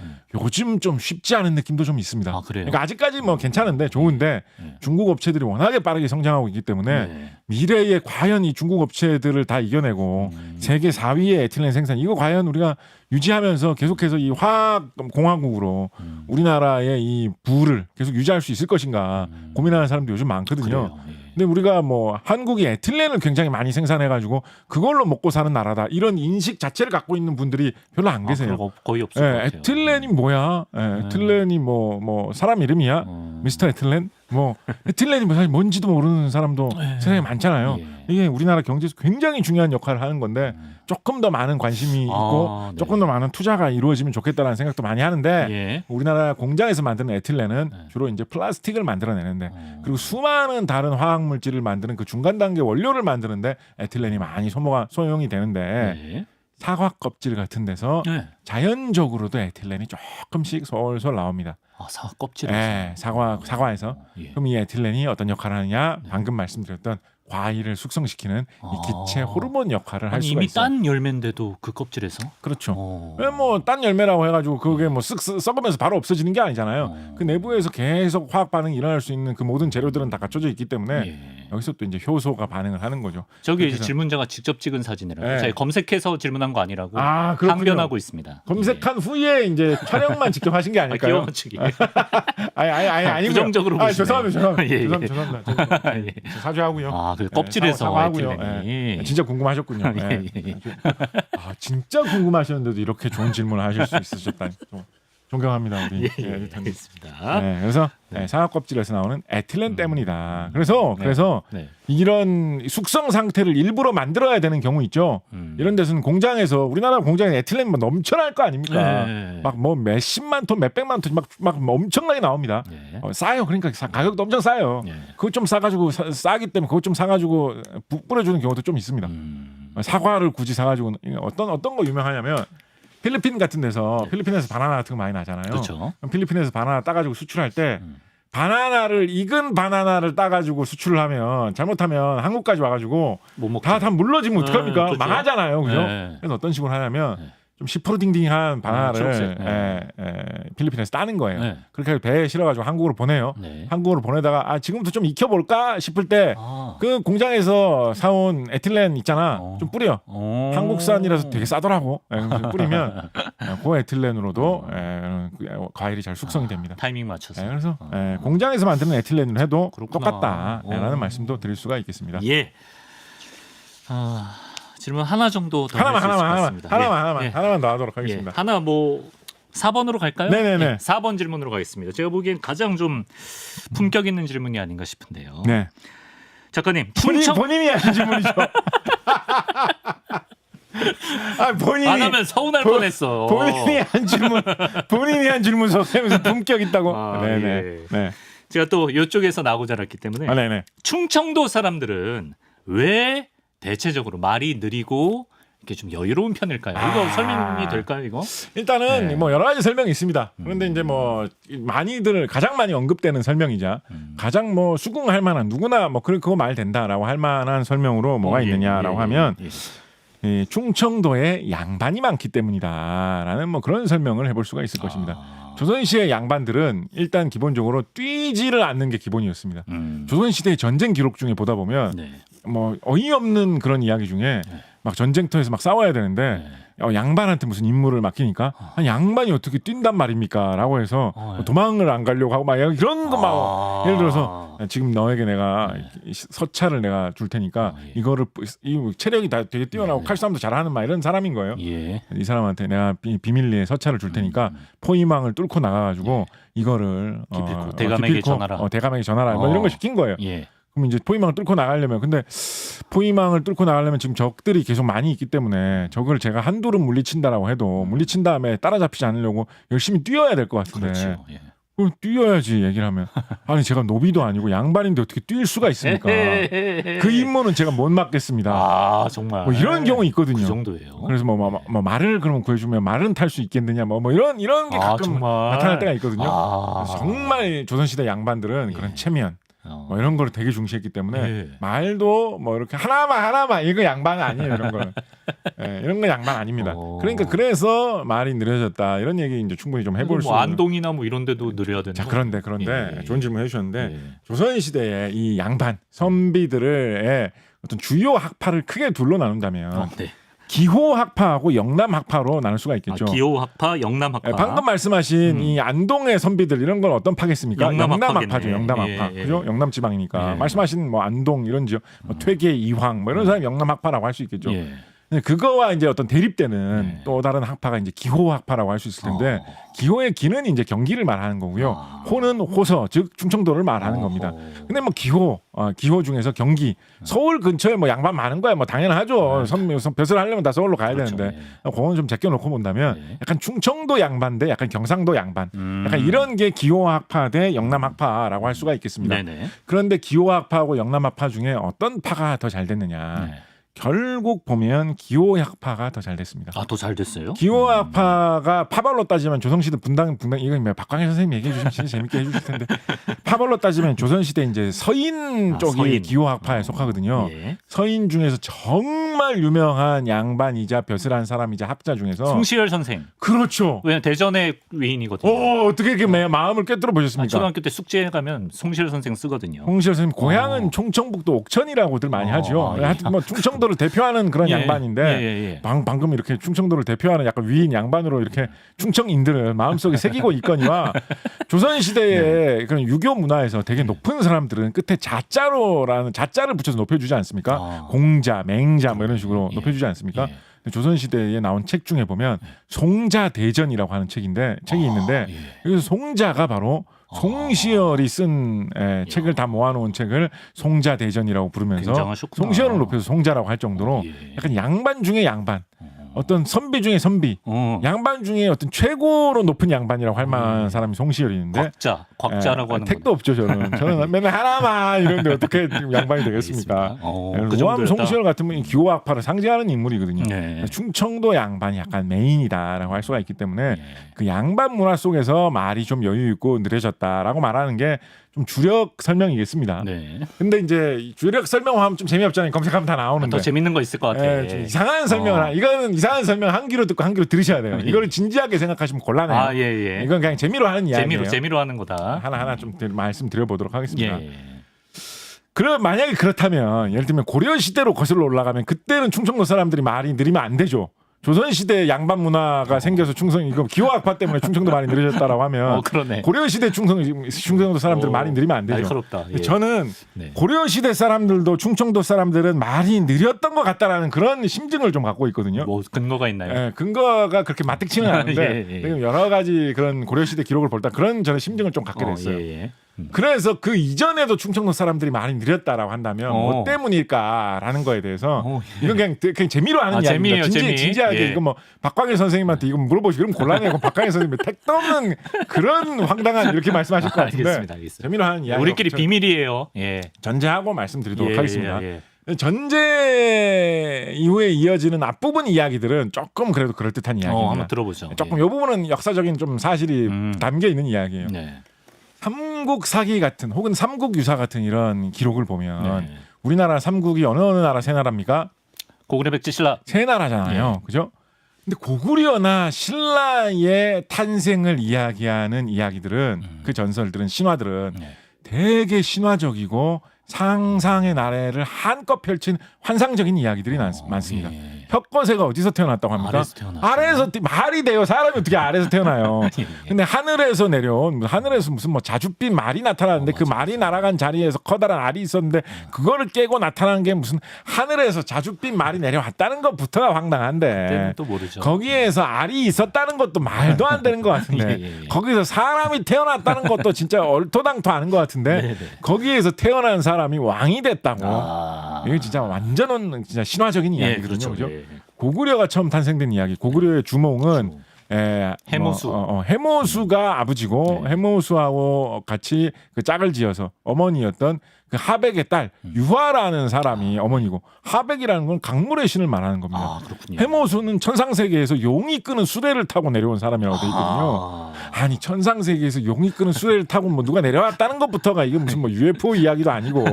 요즘 좀 쉽지 않은 느낌도 좀 있습니다. 그러니까 아직까지 뭐 괜찮은데 좋은데 중국 업체들이 워낙에 빠르게 성장하고 있기 때문에 미래에 과연 이 중국 업체들을 다 이겨내고 세계 4위의 에틸렌 생산 이거 과연 우리가 유지하면서 계속해서 이 화학 공화국으로 우리나라의 이 부를 계속 유지할 수 있을 것인가 고민하는 사람도 요즘 많거든요. 근데 우리가 뭐 한국이 에틸렌을 굉장히 많이 생산해가지고 그걸로 먹고 사는 나라다 이런 인식 자체를 갖고 있는 분들이 별로 안 계세요. 거의 없을 것 같아요. 에틸렌이 뭐야? 에틸렌이 뭐 사람 이름이야? 미스터 에틸렌? 뭐 에틸렌이 뭐 사실 뭔지도 모르는 사람도 세상에 많잖아요. 이게 우리나라 경제에서 굉장히 중요한 역할을 하는 건데 조금 더 많은 관심이 있고 조금 더 많은 투자가 이루어지면 좋겠다라는 생각도 많이 하는데 우리나라 공장에서 만드는 에틸렌은 주로 이제 플라스틱을 만들어내는데 그리고 수많은 다른 화학 물질을 만드는 그 중간 단계 원료를 만드는데 에틸렌이 많이 소용이 되는데 사과 껍질 같은 데서 자연적으로도 에틸렌이 조금씩 솔솔 나옵니다. 사과 껍질에서? 사과에서. 그럼 이 에틸렌이 어떤 역할을 하느냐? 방금 말씀드렸던 과일을 숙성시키는 이 기체 호르몬 역할을 할 수가 이미 있어요. 딴 열매인데도 그 껍질에서? 그렇죠. 뭐 딴 열매라고 해가지고 그게 뭐 썩으면서 바로 없어지는 게 아니잖아요. 그 내부에서 계속 화학 반응이 일어날 수 있는 그 모든 재료들은 다 갖춰져 있기 때문에 여기서 또 이제 효소가 반응을 하는 거죠. 저기 이제 질문자가 직접 찍은 사진이라고. 저희 검색해서 질문한 거 아니라고 항변하고 있습니다. 검색한 후에 이제 촬영만 직접 하신 게 아닐까요? 아니 부정적으로 보시네요. 죄송합니다. 사죄하고요. 그 껍질에서 에틸렌이 진짜 궁금하셨군요. 진짜 궁금하셨는데도 이렇게 좋은 질문을 하실 수 있으셨다니 존경합니다. 우리 알겠습니다. 그래서 사과 껍질에서 나오는 에틸렌 때문이다. 그래서 이런 숙성 상태를 일부러 만들어야 되는 경우 있죠. 이런 데서는 공장에서 우리나라 공장에 에틸렌 넘쳐날 거 아닙니까? 막 뭐 몇십만 톤, 몇백만 톤 막 엄청나게 나옵니다. 싸요. 그러니까 가격도 엄청 싸요. 그것 좀 싸가지고 싸기 때문에 그것 좀 사가지고 뿌려주는 경우도 좀 있습니다. 사과를 굳이 사가지고 어떤 거 유명하냐면. 필리핀 같은 데서 필리핀에서 바나나 같은 거 많이 나잖아요. 그렇죠. 그럼 필리핀에서 바나나 따가지고 수출할 때 익은 바나나를 따가지고 수출을 하면 잘못하면 한국까지 와가지고 다 물러지면 어떡합니까? 그렇죠. 망하잖아요. 그죠? 그래서 어떤 식으로 하냐면 좀 시퍼딩딩한 바나나를 필리핀에서 따는 거예요. 그렇게 배에 실어가지고 한국으로 보내요. 한국으로 보내다가 지금부터 좀 익혀볼까 싶을 때 그 공장에서 사온 에틸렌 있잖아. 좀 뿌려. 한국산이라서 되게 싸더라고. 뿌리면 그 에틸렌으로도 과일이 잘 숙성이 됩니다. 타이밍 맞춰서. 그래서 공장에서 만드는 에틸렌을 해도 똑같다라는 말씀도 드릴 수가 있겠습니다. 질문 하나 정도 더 하나만 예. 하나만 더 하도록 하겠습니다. 예. 하나 뭐 4번으로 갈까요? 네네네. 예. 4번 질문으로 가겠습니다. 제가 보기엔 가장 좀 품격 있는 질문이 아닌가 싶은데요. 네. 작가님, 본인이 하신 질문이죠. 본인이 안 하면 서운할 뻔했어. 본인이 한 질문 속에서 품격 있다고. 네네. 예. 네. 제가 또 이쪽에서 나고 자랐기 때문에 네네. 충청도 사람들은 왜 대체적으로 말이 느리고 이렇게 좀 여유로운 편일까요? 이거 설명이 될까요, 이거? 일단은 네. 뭐 여러 가지 설명이 있습니다. 그런데 이제 뭐 가장 많이 언급되는 설명이자 가장 뭐 수긍할 만한 누구나 뭐 그거 말 된다라고 할 만한 설명으로 뭐가 있느냐라고 하면 이 충청도에 양반이 많기 때문이다라는 뭐 그런 설명을 해볼 수가 있을 것입니다. 조선시대 양반들은 일단 기본적으로 뛰지를 않는 게 기본이었습니다. 조선시대의 전쟁 기록 중에 보다 보면 뭐 어이없는 그런 이야기 중에 막 전쟁터에서 막 싸워야 되는데 양반한테 무슨 임무를 맡기니까 양반이 어떻게 뛴단 말입니까?라고 해서 도망을 안 가려고 하고 막 이런 거 막 예를 들어서 지금 너에게 내가 서차를 내가 줄 테니까 이거를 이 체력이 다 되게 뛰어나고 칼싸움도 잘하는 막 이런 사람인 거예요. 이 사람한테 내가 비밀리에 서차를 줄 테니까 포위망을 뚫고 나가가지고 이거를 기필코 대감에게 전하라. 대감에게 전하라. 뭐 이런 걸 시킨 거예요. 그럼 이제 포위망을 뚫고 나가려면 근데 포위망을 뚫고 나가려면 지금 적들이 계속 많이 있기 때문에 적을 제가 한둘은 물리친다라고 해도 물리친 다음에 따라잡히지 않으려고 열심히 뛰어야 될 것 같은데 그렇죠. 그럼 뛰어야지 얘기를 하면 아니 제가 노비도 아니고 양반인데 어떻게 뛸 수가 있습니까? 그 임무는 제가 못 맡겠습니다. 정말 뭐 이런 경우 있거든요. 그 정도예요. 그래서 뭐 말을 그러면 구해주면 말은 탈 수 있겠느냐 뭐 이런 게 가끔 정말. 나타날 때가 있거든요. 그래서 정말 조선시대 양반들은 그런 체면 뭐 이런 거를 되게 중시했기 때문에 말도 뭐 이렇게 하나만 이거 양반은 아니에요. 이런 거는 이런 거 양반 아닙니다. 그러니까 그래서 말이 느려졌다 이런 얘기 이제 충분히 좀 해볼 수 있는. 안동이나 뭐 이런 데도 느려야 되는. 자 그런데 좋은 질문 해주셨는데 조선 시대에 이 양반 선비들의 어떤 주요 학파를 크게 둘로 나눈다면. 기호학파하고 영남학파로 나눌 수가 있겠죠. 기호학파, 영남학파. 방금 말씀하신 이 안동의 선비들 이런 건 어떤 파겠습니까? 영남학파죠. 영남학파. 그죠? 영남지방이니까. 말씀하신 뭐 안동 이런 지역, 뭐 퇴계, 이황 뭐 이런 사람이 영남학파라고 할 수 있겠죠. 그거와 이제 어떤 대립되는 또 다른 학파가 이제 기호학파라고 할 수 있을 텐데 기호의 기는 이제 경기를 말하는 거고요. 호는 호서 즉 충청도를 말하는 겁니다. 근데 뭐 기호 중에서 경기 서울 근처에 뭐 양반 많은 거야 뭐 당연하죠. 벼슬 하려면 다 서울로 가야 되는데 그건 좀 제껴놓고 본다면 약간 충청도 양반 대 약간 경상도 양반 약간 이런 게 기호학파 대 영남학파라고 할 수가 있겠습니다. 그런데 기호학파하고 영남학파 중에 어떤 파가 더 잘 됐느냐? 결국 보면 기호학파가 더 잘 됐습니다. 더 잘 됐어요? 기호학파가 파벌로 따지면 조선시대 분당 이건 박광일 선생님이 얘기해 주시면 진짜 재밌게 해주실 텐데 파벌로 따지면 조선시대 이제 서인 쪽이 기호학파에 속하거든요. 서인 중에서 정말 유명한 양반이자 벼슬한 사람이자 학자 중에서 송시열 선생. 그렇죠. 왜냐면 대전의 위인이거든요. 어떻게 이렇게 마음을 꿰뚫어 보셨습니까? 초등학교 때 숙제에 가면 송시열 선생 쓰거든요. 송시열 선생님 고향은 충청북도 옥천이라고들 많이 하죠. 하여튼 뭐 충청도를 대표하는 그런 양반인데 방금 이렇게 충청도를 대표하는 약간 위인 양반으로 이렇게 충청인들을 마음속에 새기고 있거니와 조선시대의 그런 유교 문화에서 되게 높은 사람들은 끝에 자자를 붙여서 높여주지 않습니까? 공자, 맹자 뭐 이런 식으로 높여주지 않습니까? 조선시대에 나온 책 중에 보면 송자대전이라고 하는 책이 있는데 여기서 송자가 바로 송시열이 쓴 책을 다 모아놓은 책을 송자대전이라고 부르면서 송시열을 높여서 송자라고 할 정도로 약간 양반 중에 양반 어떤 선비 중에 선비 양반 중에 어떤 최고로 높은 양반이라고 할 만한 사람이 송시열이는데 곽자라고 하는 택도 없죠. 저는 맨날 하나만 이런데 어떻게 양반이 되겠습니까? 우암 송시열 같은 분이 기호학파를 상징하는 인물이거든요. 충청도 양반이 약간 메인이다라고 할 수가 있기 때문에 그 양반 문화 속에서 말이 좀 여유 있고 느려졌다라고 말하는 게 좀 주력 설명이겠습니다. 근데 이제 주력 설명하면 좀 재미없잖아요. 검색하면 다 나오는데. 더 재밌는 거 있을 것 같아. 좀 이상한 설명을 이거는 이상한 설명 한 귀로 듣고 한 귀로 들으셔야 돼요. 이거를 진지하게 생각하시면 곤란해요. 이건 그냥 재미로 하는 이야기예요. 재미로 하는 거다. 하나하나 좀 말씀드려보도록 하겠습니다. 그럼 만약에 그렇다면 예를 들면 고려 시대로 거슬러 올라가면 그때는 충청도 사람들이 말이 느리면 안 되죠. 조선시대 양반 문화가 생겨서 충성 이거 기호 악파 때문에 충청도 많이 늘어졌다라고 하면 그러네. 고려시대 충청도 사람들 많이 늘리면 안 되죠. 날카롭다. 예. 저는 고려시대 사람들도 충청도 사람들은 많이 느렸던 것 같다라는 그런 심증을 좀 갖고 있거든요. 뭐 근거가 있나요? 예, 근거가 그렇게 마뜩치는 않은데 여러 가지 그런 고려시대 기록을 볼 때 그런 저는 심증을 좀 갖게 됐어요. 그래서 그 이전에도 충청도 사람들이 많이 느렸다라고 한다면 뭐 때문일까라는 거에 대해서 이건 그냥 재미로 하는 이야기입니다. 진지하게 이거 뭐 박광일 선생님한테 이거 물어보시고 그럼 곤란해요. 박광일 선생님 택도 없는 그런 황당한 이렇게 말씀하실 것 같은데 알겠습니다. 재미로 하는 이야기 우리끼리 비밀이에요. 전제하고 말씀드리도록 하겠습니다. 전제 이후에 이어지는 앞부분 이야기들은 조금 그래도 그럴듯한 이야기입니다. 한번 들어보죠. 조금 이 부분은 역사적인 좀 사실이 담겨 있는 이야기예요. 삼국 사기 같은 혹은 삼국 유사 같은 이런 기록을 보면 우리나라 삼국이 어느 나라 세 나라입니까? 고구려 백제 신라 세 나라잖아요. 그죠? 근데 고구려나 신라의 탄생을 이야기하는 이야기들은 그 전설들은 신화들은 되게 신화적이고 상상의 나래를 한껏 펼친 환상적인 이야기들이 많습니다. 혁거세가 어디서 태어났다고 합니까? 아래에서 말이 돼요. 사람이 어떻게 아래에서 태어나요? 근데 하늘에서 내려온 하늘에서 무슨 뭐 자줏빛 말이 나타나는데 그 말이 날아간 자리에서 커다란 알이 있었는데 그거를 깨고 나타난 게 무슨 하늘에서 자줏빛 말이 내려왔다는 것부터가 황당한데 또 모르죠. 거기에서 알이 있었다는 것도 말도 안 되는 것 같은데 거기서 사람이 태어났다는 것도 진짜 얼토당토 아는 것 같은데 거기에서 태어난 사람이 왕이 됐다고. 이게 진짜 완전한 진짜 신화적인 이야기거든요. 그렇죠? 고구려가 처음 탄생된 이야기. 고구려의 주몽은 해모수. 해모수가 아버지고 해모수하고 같이 그 짝을 지어서 어머니였던 그 하백의 딸 유화라는 사람이 어머니고 하백이라는 건 강물의 신을 말하는 겁니다. 해모수는 천상세계에서 용이 끄는 수레를 타고 내려온 사람이라고 돼 있거든요. 아니 천상세계에서 용이 끄는 수레를 타고 뭐 누가 내려왔다는 것부터가 이게 무슨 뭐 UFO 이야기도 아니고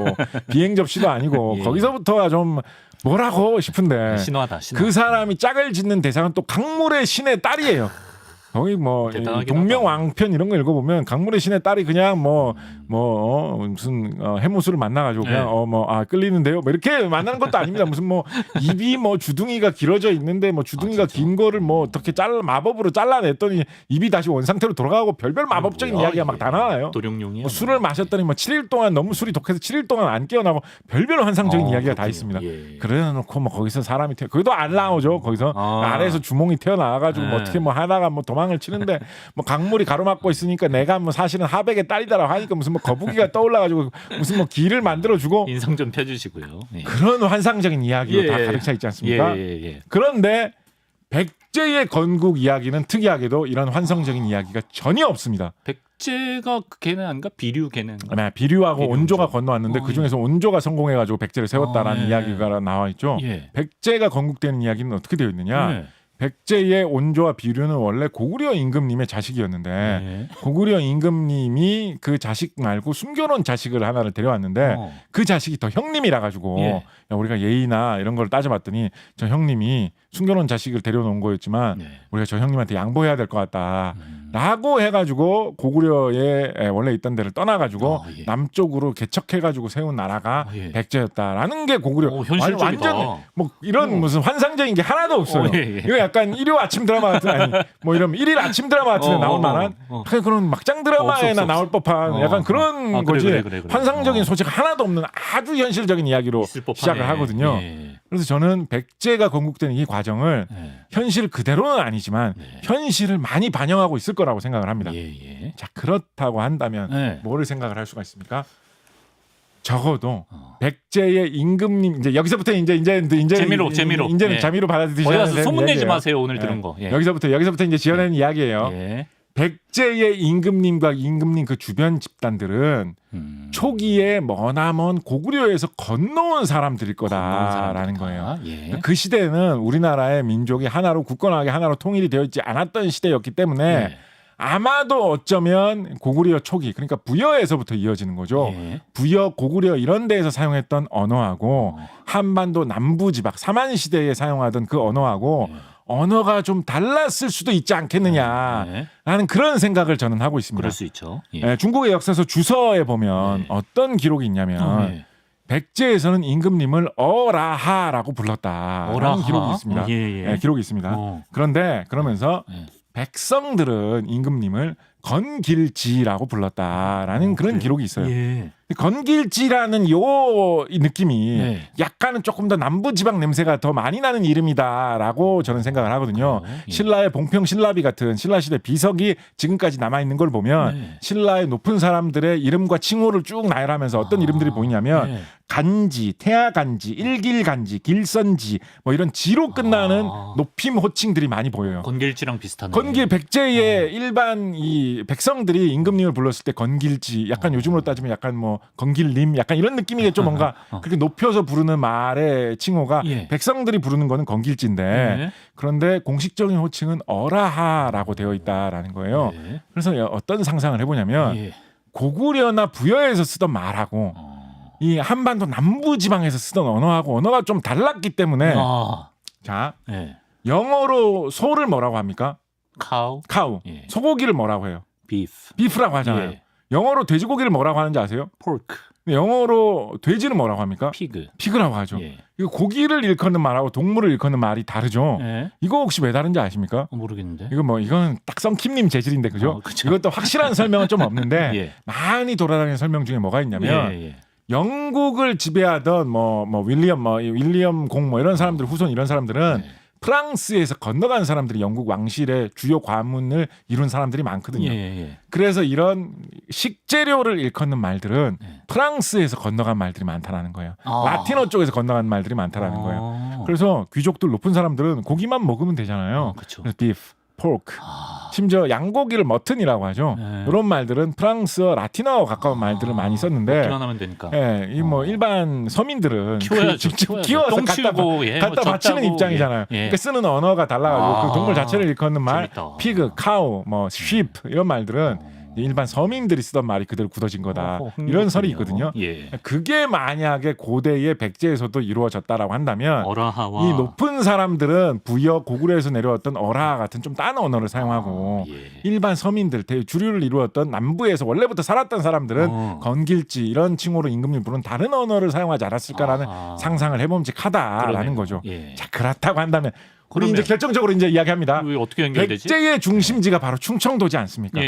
비행 접시도 아니고 거기서부터가 좀 뭐라고 싶은데 신화다. 그 사람이 짝을 짓는 대상은 또 강물의 신의 딸이에요. 거기 뭐 동명왕편 이런 거 읽어보면 강물의 신의 딸이 그냥 무슨 해모수를 만나가지고 그냥 끌리는데요. 뭐 이렇게 만나는 것도 아닙니다. 무슨 뭐 입이 뭐 주둥이가 길어져 있는데 뭐 주둥이가 긴 거를 뭐 어떻게 마법으로 잘라냈더니 입이 다시 원상태로 돌아가고 별별 마법적인 이야기가 막 다 나와요. 도룡뇽이야. 뭐 술을 마셨더니 뭐 7일 동안 너무 술이 독해서 7일 동안 안 깨어나고 별별 환상적인 이야기가 다 있습니다. 그래놓고 뭐 거기서 사람이 거기도 안 나오죠. 거기서 아래에서 주몽이 튀어나와가지고 뭐 어떻게 뭐 하다가 뭐 도망을 치는데 뭐 강물이 가로막고 있으니까 내가 뭐 사실은 하백의 딸이다라고 하니까 무슨 뭐 거북이가 떠올라가지고 무슨 뭐 길을 만들어주고 인상 좀 펴주시고요. 그런 환상적인 이야기로 다 가득 차 있지 않습니까? 그런데 백제의 건국 이야기는 특이하게도 이런 환상적인 이야기가 전혀 없습니다. 백제가 걔는 아닌가? 비류 걔는. 비류하고 온조가 건너왔는데 그 중에서 온조가 성공해가지고 백제를 세웠다라는 이야기가 나와 있죠. 백제가 건국되는 이야기는 어떻게 되어 있느냐? 백제의 온조와 비류는 원래 고구려 임금님의 자식이었는데 고구려 임금님이 그 자식 말고 숨겨놓은 자식을 하나를 데려왔는데 그 자식이 더 형님이라 가지고 우리가 예의나 이런 걸 따져봤더니 저 형님이 숨겨놓은 자식을 데려놓은 거였지만 우리가 저 형님한테 양보해야 될 것 같다. 라고 해가지고 고구려에 원래 있던 데를 떠나가지고 남쪽으로 개척해가지고 세운 나라가 백제였다라는 게 고구려. 완전 뭐 이런 무슨 환상적인 게 하나도 없어요. 이거 약간 일요 아침 드라마 같은 아니 뭐 이런 일일 아침 드라마 같은 데 나올 만한 그런 막장 드라마에나 나올 법한 약간 그런 거지. 그래. 환상적인 소재가 하나도 없는 아주 현실적인 이야기로 시작을 하거든요. 그래서 저는 백제가 건국되는 이 과정을 현실 그대로는 아니지만 현실을 많이 반영하고 있을 거라고 생각을 합니다. 자, 그렇다고 한다면 뭐를 생각을 할 수가 있습니까? 적어도 백제의 임금님 이제 여기서부터 이제 재미로 이제는 재미로 받아들이셔야 되는 소문 내지 이야기예요. 마세요. 오늘 들은 거. 여기서부터 이제 지어내는 이야기예요. 백제의 임금님과 임금님 그 주변 집단들은 초기에 머나먼 고구려에서 건너온 사람들일 거다라는 거예요. 그 시대는 우리나라의 민족이 하나로 굳건하게 하나로 통일이 되어 있지 않았던 시대였기 때문에 아마도 어쩌면 고구려 초기 그러니까 부여에서부터 이어지는 거죠. 부여, 고구려 이런 데에서 사용했던 언어하고 한반도 남부지방 삼한시대에 사용하던 그 언어하고 언어가 좀 달랐을 수도 있지 않겠느냐라는 그런 생각을 저는 하고 있습니다. 그럴 수 있죠. 중국의 역사서 주서에 보면 어떤 기록이 있냐면 백제에서는 임금님을 어라하라고 불렀다라는 어라하? 기록이 있습니다. 네, 기록이 있습니다. 그런데 그러면서 백성들은 임금님을 건길지라고 불렀다라는 그런 기록이 있어요. 건길지라는 이 느낌이 약간은 조금 더 남부지방 냄새가 더 많이 나는 이름이다라고 저는 생각을 하거든요. 신라의 봉평 신라비 같은 신라시대 비석이 지금까지 남아있는 걸 보면 신라의 높은 사람들의 이름과 칭호를 쭉 나열하면서 어떤 이름들이 보이냐면 간지, 태아간지, 일길간지, 길선지 뭐 이런 지로 끝나는 높임 호칭들이 많이 보여요. 건길지랑 비슷하네. 건길 백제의 일반 이 백성들이 임금님을 불렀을 때 건길지 약간 요즘으로 따지면 약간 뭐 건길님 약간 이런 느낌이겠죠. 뭔가 그렇게 높여서 부르는 말의 칭호가 백성들이 부르는 거는 건길지인데 그런데 공식적인 호칭은 어라하라고 되어 있다라는 거예요. 그래서 어떤 상상을 해보냐면 고구려나 부여에서 쓰던 말하고 이 한반도 남부지방에서 쓰던 언어가 좀 달랐기 때문에 자 영어로 소를 뭐라고 합니까? 카우. 소고기를 뭐라고 해요? 비프라고 하잖아요. 영어로 돼지고기를 뭐라고 하는지 아세요? 포크. 영어로 돼지는 뭐라고 합니까? 피그라고 하죠. 이거 고기를 일컫는 말하고 동물을 일컫는 말이 다르죠. 이거 혹시 왜 다른지 아십니까? 모르겠는데. 이건 딱 썬킴님 재질인데 그죠? 이것도 확실한 설명은 좀 없는데 많이 돌아다니는 설명 중에 뭐가 있냐면 영국을 지배하던 윌리엄 공 이런 사람들 후손 이런 사람들은 프랑스에서 건너간 사람들이 영국 왕실의 주요 과문을 이룬 사람들이 많거든요. 그래서 이런 식재료를 일컫는 말들은 프랑스에서 건너간 말들이 많다라는 거예요. 라틴어 쪽에서 건너간 말들이 많다라는 거예요. 그래서 귀족들 높은 사람들은 고기만 먹으면 되잖아요. 그래서 beef, pork. 심지어 양고기를 머튼이라고 하죠. 이런 말들은 프랑스어, 라틴어와 가까운 말들을 많이 썼는데 먹기만 하면 되니까. 일반 서민들은 키워서 갖다 바치는 입장이잖아요. 그러니까 쓰는 언어가 달라가지고 그 동물 자체를 일컫는 말, 피그, 카우, sheep 이런 말들은 일반 서민들이 쓰던 말이 그대로 굳어진 거다. 이런 설이 있거든요. 그게 만약에 고대의 백제에서도 이루어졌다라고 한다면 어라하와 이 높은 사람들은 부여 고구려에서 내려왔던 어라하 같은 좀 딴 언어를 사용하고 일반 서민들 주류를 이루었던 남부에서 원래부터 살았던 사람들은 건길지 이런 칭호로 임금님 부르는 다른 언어를 사용하지 않았을까라는 상상을 해봄직하다라는 거죠. 자, 그렇다고 한다면 우리 이제 결정적으로 이제 이야기합니다. 어떻게 연결되지? 백제의 중심지가 바로 충청도지 않습니까?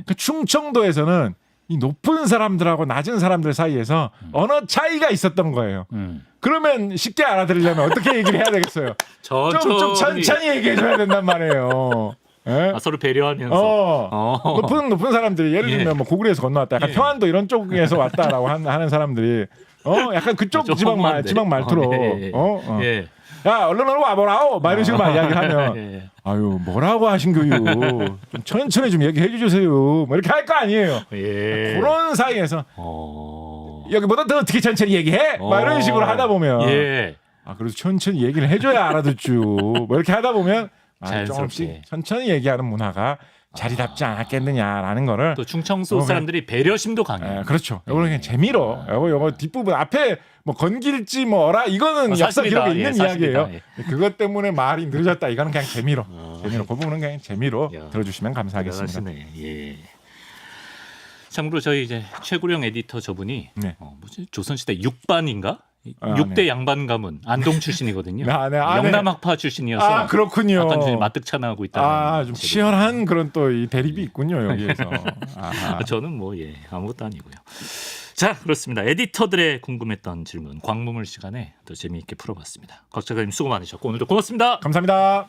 그 충청도에서는 이 높은 사람들하고 낮은 사람들 사이에서 언어 차이가 있었던 거예요. 그러면 쉽게 알아들으려면 어떻게 얘기를 해야 되겠어요? 좀 천천히 얘기해줘야 된단 말이에요. 서로 배려하면서 높은 사람들이 예를 들면 뭐 고구려에서 건너왔다, 약간 평안도 이런 쪽에서 왔다라고 하는 사람들이 약간 그쪽 지방 말투로 야 얼른 와보라오 막 이런 식으로 이야기를 하면 아유 뭐라고 하신 거요 좀 천천히 좀 얘기해 주세요 뭐 이렇게 할 거 아니에요. 그런 사이에서 여기보다 더 어떻게 천천히 얘기해 막 이런 식으로 하다 보면 그래서 천천히 얘기를 해줘야 알아듣죠. 뭐 이렇게 하다 보면 조금씩 천천히 얘기하는 문화가 자리 잡지 않았겠느냐라는 거를 또 충청도 사람들이 배려심도 강해요. 그렇죠. 이거는 그냥 재미로 요거 뒷부분 앞에 뭐 건길지 뭐라 이거는 역사 기록에 있는 이야기예요. 그것 때문에 말이 늦어졌다 이거는 그냥 재미로 그 부분은 그냥 재미로 들어주시면 감사하겠습니다. 참고로 저희 이제 최구령 에디터 저분이 조선시대 6반인가? 6대 양반 가문 안동 출신이거든요. 영남학파 출신이어서 그렇군요. 약간 좀 마뜩찬하고 있다. 좀 치열한 그런 또 이 대립이 있군요 여기에서. 저는 아무것도 아니고요. 자, 그렇습니다. 에디터들의 궁금했던 질문 광무물 시간에 또 재미있게 풀어봤습니다. 곽 작가님 수고 많으셨고 오늘도 고맙습니다. 감사합니다.